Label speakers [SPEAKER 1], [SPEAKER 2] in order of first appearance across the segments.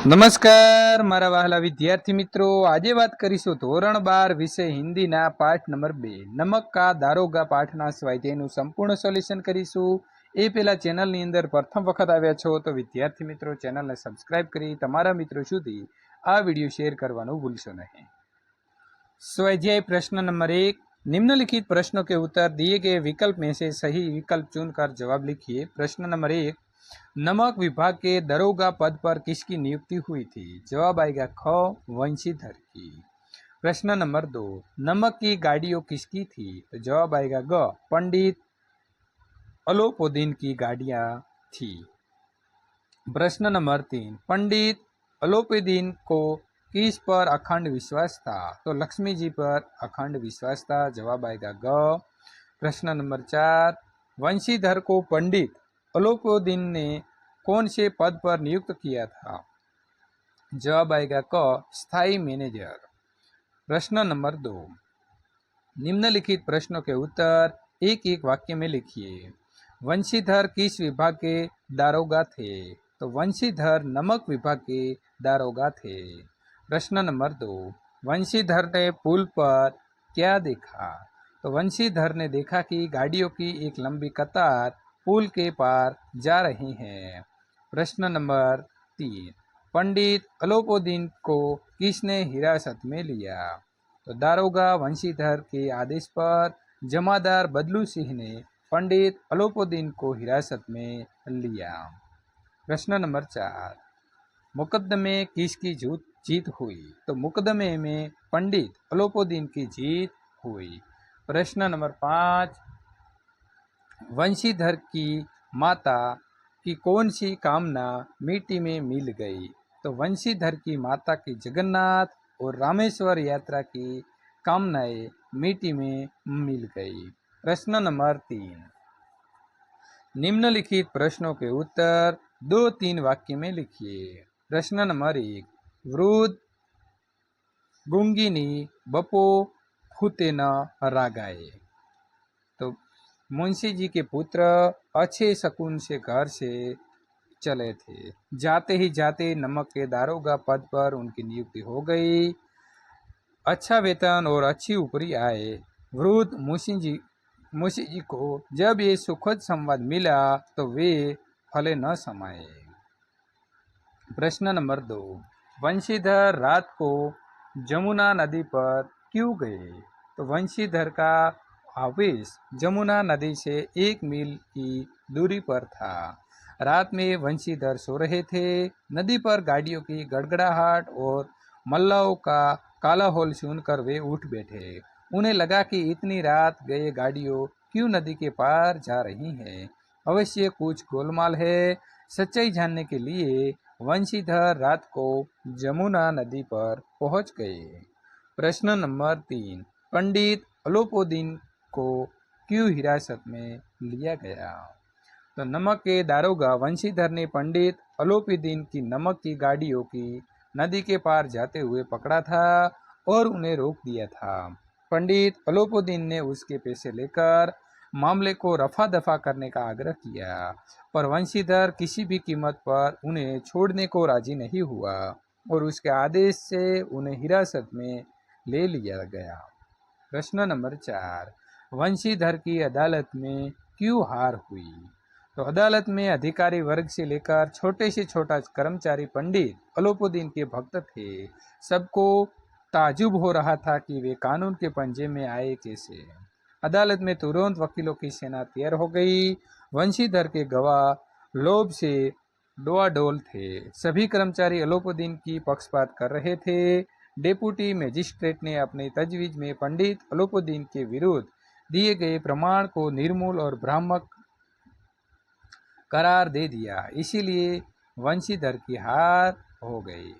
[SPEAKER 1] નમસ્કાર મારા વહાલા વિદ્યાર્થી મિત્રો, આજે વાત કરીશું ધોરણ 12 વિષય હિન્દીના પાઠ નંબર 2 નમક કા દારોગા પાઠના સ્વાધ્યાયનું સંપૂર્ણ સોલ્યુશન કરીશું। એ પહેલા ચેનલની અંદર પ્રથમ વખત આવ્યા છો તો વિદ્યાર્થી મિત્રો ચેનલને સબસ્ક્રાઇબ કરી તમારા મિત્રો સુધી આ વિડીયો શેર કરવાનું ભૂલશો નહીં। स्वाध्याय प्रश्न नंबर 1, निम्नलिखित प्रश्नों के उत्तर दिए गए विकल्प में से सही विकल्प चुनकर जवाब लिखिए। प्रश्न नंबर 1, नमक विभाग के दरोगा पद पर किसकी नियुक्ति हुई थी? जवाब आएगा ख, वंशीधर की। प्रश्न नंबर 2, नमक की गाड़ियों किसकी थी? तो जवाब आएगा ग, पंडित अलोपुद्दीन की गाड़ियां थी। प्रश्न नंबर 3, पंडित अलोपुद्दीन को किस पर अखंड विश्वास था? तो लक्ष्मी जी पर अखंड विश्वास था। जवाब आएगा ग। प्रश्न नंबर 4, वंशीधर को पंडित अलोपुद्दीन ने कौन से पद पर नियुक्त किया था? जवाब आएगा क, स्थायी मैनेजर। प्रश्न नंबर 2, निम्नलिखित प्रश्नों के उत्तर एक एक वाक्य में लिखिए। वंशीधर किस विभाग के दारोगा थे? तो वंशीधर नमक विभाग के दारोगा थे। प्रश्न नंबर 2, वंशीधर ने पुल पर क्या देखा? तो वंशीधर ने देखा कि गाड़ियों की एक लंबी कतार पुल के पार जा रही है। प्रश्न नंबर 3, पंडित अलोपुद्दीन को किसने हिरासत में लिया? तो दारोगा वंशीधर के आदेश पर जमादार बदलू सिंह ने पंडित अलोपुद्दीन को हिरासत में लिया। प्रश्न नंबर 4, मुकदमे किसकी जीत हुई? तो मुकदमे में पंडित अलोपुद्दीन की जीत हुई। प्रश्न नंबर 5, वंशीधर की माता की कौन सी कामना मिट्टी में मिल गई? तो वंशीधर की माता की जगन्नाथ और रामेश्वर यात्रा की कामनाएं मिट्टी में मिल गई। प्रश्न नंबर 3, निम्नलिखित प्रश्नों के उत्तर 2-3 वाक्य में लिखिए। प्रश्न नंबर 1, वृद्ध गुंगिनी बपो फूते न रागाए। तो मुंशी जी के पुत्र अच्छे शकुन से घर से चले थे। जाते ही जाते नमक के दारोगा पद पर उनकी नियुक्ति हो गई। अच्छा वेतन और अच्छी ऊपरी आय। वृद्ध मुंशी जी को जब ये सुखद संवाद मिला तो वे फले न समाये। प्रश्न नंबर 2, वंशीधर रात को जमुना नदी पर क्यों गए? तो वंशीधर का आवेश जमुना नदी से 1 मील की दूरी पर था। रात में वंशीधर सो रहे थे। नदी पर गाड़ियों की गड़गड़ाहट और मल्लाओं का कालाहौल सुनकर वे उठ बैठे। उन्हें लगा कि इतनी रात गए गाड़ियों क्यों नदी के पार जा रही हैं, अवश्य कुछ गोलमाल है। सच्चाई जानने के लिए वंशीधर रात को जमुना नदी पर पहुंच गए। प्रश्न नंबर 3, पंडित अलोपुद्दीन को क्यों हिरासत में लिया गया? तो नमक के दारोगा वंशीधर ने पंडित अलोपुद्दीन की नमक की गाड़ियों की नदी के पार जाते हुए पकड़ा था और उन्हें रोक दिया था। पंडित अलोपुद्दीन ने उसके पैसे लेकर मामले को रफा दफा करने का आग्रह किया, पर वंशीधर किसी भी कीमत पर उन्हें छोड़ने को राजी नहीं हुआ और उसके आदेश से उन्हें हिरासत में ले लिया गया। प्रश्न नंबर 4, वंशीधर की अदालत में क्यों हार हुई? तो अदालत में अधिकारी वर्ग से लेकर छोटे से छोटा कर्मचारी पंडित अलोपुद्दीन के भक्त थे। सबको ताजुब हो रहा था कि वे कानून के पंजे में आए कैसे। अदालत में तुरंत वकीलों की सेना तैयार हो गई। वंशीधर के गवाह लोभ से डोआडोल थे। सभी कर्मचारी अलोपुद्दीन की पक्षपात कर रहे थे। डेप्यूटी मजिस्ट्रेट ने अपनी तजवीज में पंडित अलोपुद्दीन के विरुद्ध दिए गए प्रमाण को निर्मूल और भ्रामक करार दे दिया, इसीलिए वंशीधर की हार हो गई।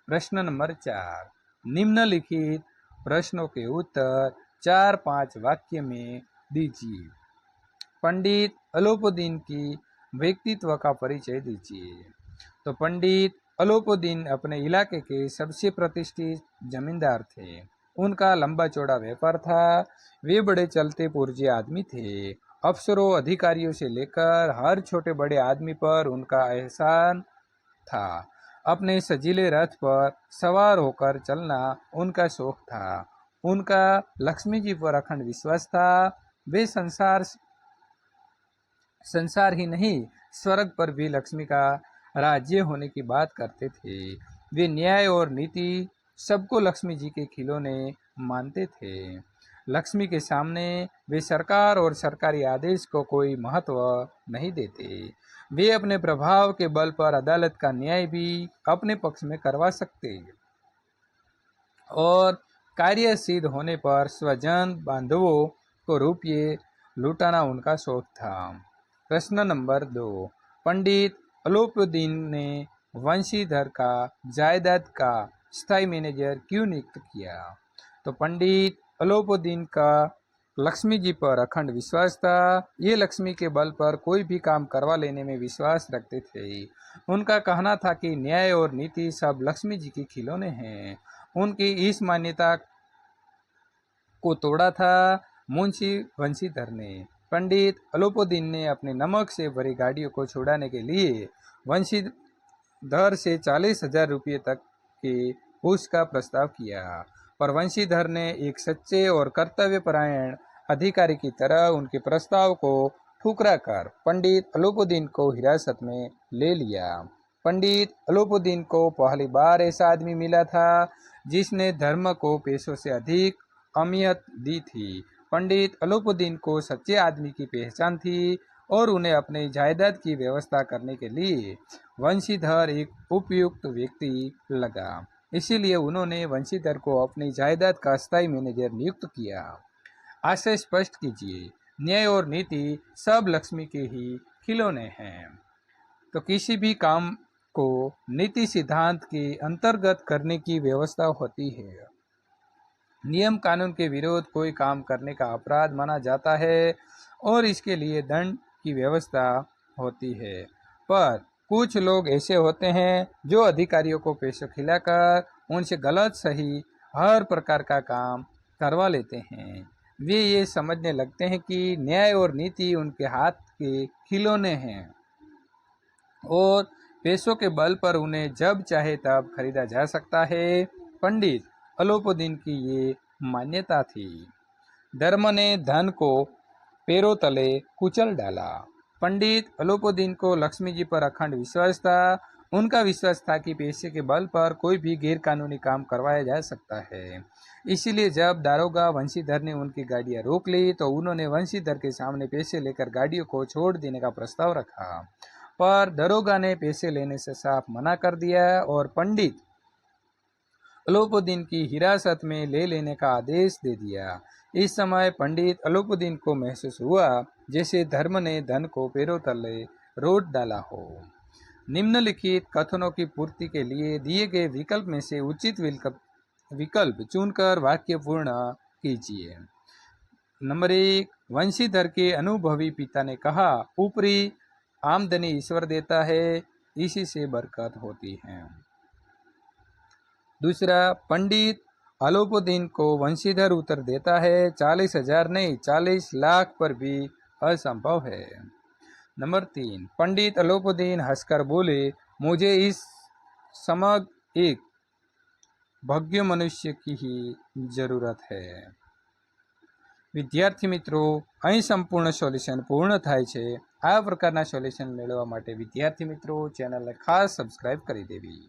[SPEAKER 1] प्रश्न नंबर 4, निम्नलिखित प्रश्नों के उत्तर 4-5 वाक्य में दीजिए। पंडित अलोपुद्दीन की व्यक्तित्व का परिचय दीजिए। तो पंडित अलोपुद्दीन अपने इलाके के सबसे प्रतिष्ठित जमींदार थे। उनका लंबा चौड़ा व्यापार था। वे बड़े चलते पुर्जे आदमी थे। अफसरों अधिकारियों से लेकर हर छोटे बड़े आदमी पर उनका एहसान था। अपने सजीले रथ पर सवार होकर चलना उनका शौक था। उनका लक्ष्मी जी पर अखंड विश्वास था। वे संसार ही नहीं, स्वर्ग पर भी लक्ष्मी का राज्य होने की बात करते थे। वे न्याय और नीति सबको लक्ष्मी जी के खिलौने मानते थे। लक्ष्मी के सामने वे सरकार और सरकारी आदेश को कोई महत्व नहीं देते। वे अपने प्रभाव के बल पर अदालत का न्याय भी अपने पक्ष में करवा सकते और कार्य सिद्ध होने पर स्वजन बांधवों को रुपये लुटाना उनका शौक था। प्रश्न नंबर 2, पंडित अलोपुद्दीन ने वंशीधर का जायदाद का स्थायी मैनेजर क्यों नियुक्त किया? तो पंडित अलोपुद्दीन का लक्ष्मी जी पर अखंड विश्वास था। ये लक्ष्मी के बल पर कोई भी काम करवा लेने में विश्वास रखते थे। उनका कहना था कि न्याय और नीति सब लक्ष्मी जी के खिलौने हैं। उनकी इस मान्यता को तोड़ा था मुंशी वंशीधर ने। पंडित अलोपुद्दीन ने अपने नमक से भरी गाड़ियों को छुड़ाने के लिए वंशीधर से 40,000 रुपये तक के घूस का प्रस्ताव किया, पर वंशीधर ने एक सच्चे और कर्तव्यपरायण अधिकारी की तरह उनके प्रस्ताव को ठुकरा कर पंडित अलोपुद्दीन को हिरासत में ले लिया। पंडित अलोपुद्दीन को पहली बार ऐसा आदमी मिला था जिसने धर्म को पैसों से अधिक अहमियत दी थी। पंडित अलोपुद्दीन को सच्चे आदमी की पहचान थी और उन्हें अपने जायदाद की व्यवस्था करने के लिए वंशीधर एक उपयुक्त व्यक्ति लगा। इसीलिए उन्होंने वंशीधर को अपनी जायदाद का स्थायी मैनेजर नियुक्त किया। आशय स्पष्ट कीजिए। न्याय और नीति सब लक्ष्मी के ही खिलौने हैं। तो किसी भी काम को नीति सिद्धांत के अंतर्गत करने की व्यवस्था होती है। नियम कानून के विरोध कोई काम करने का अपराध माना जाता है और इसके लिए दंड की व्यवस्था होती है। पर कुछ लोग ऐसे होते हैं जो अधिकारियों को पैसे खिलाकर उनसे गलत सही हर प्रकार का काम करवा लेते हैं। वे ये समझने लगते हैं कि न्याय और नीति उनके हाथ के खिलौने हैं और पैसों के बल पर उन्हें जब चाहे तब खरीदा जा सकता है। पंडित अलोपुद्दीन की ये मान्यता थी। धर्म ने धन को पैरों तले कुचल डाला। पंडित अलोपुद्दीन को लक्ष्मी जी पर अखंड विश्वास था। उनका विश्वास था कि पैसे के बल पर कोई भी गैर कानूनी काम करवाया जा सकता है। इसीलिए जब दारोगा वंशीधर ने उनकी गाड़ियां रोक ली तो उन्होंने वंशीधर के सामने पैसे लेकर गाड़ियों को छोड़ देने का प्रस्ताव रखा, पर दरोगा ने पैसे लेने से साफ मना कर दिया और पंडित अलोपुद्दीन की हिरासत में ले लेने का आदेश दे दिया। इस समय पंडित अलोपुद्दीन को महसूस हुआ जैसे धर्म ने धन को पैरों तले रोट डाला हो। निम्नलिखित कथनों की पूर्ति के लिए दिए गए विकल्प में से उचित विकल्प चुनकर वाक्य पूर्ण कीजिए। नंबर 1, वंशीधर के अनुभवी पिता ने कहा, ऊपरी आमदनी ईश्वर देता है, इसी से बरकत होती है। दूसरा, पंडित अलोपुद्दीन को वंशीधर उत्तर देता है, 40,000 नहीं 40 लाख पर भी असंभव है। नंबर 3, पंडित अलोपुद्दीन हंसकर बोले, मुझे इस समग्र एक भाग्य मनुष्य की ही जरूरत है। विद्यार्थी मित्रों, અહીં સંપૂર્ણ સોલ્યુશન પૂર્ણ થાય છે। આ પ્રકારના સોલ્યુશન મેળવવા માટે વિદ્યાર્થી મિત્રો ચેનલને ખાસ સબસ્ક્રાઇબ કરી દેવી।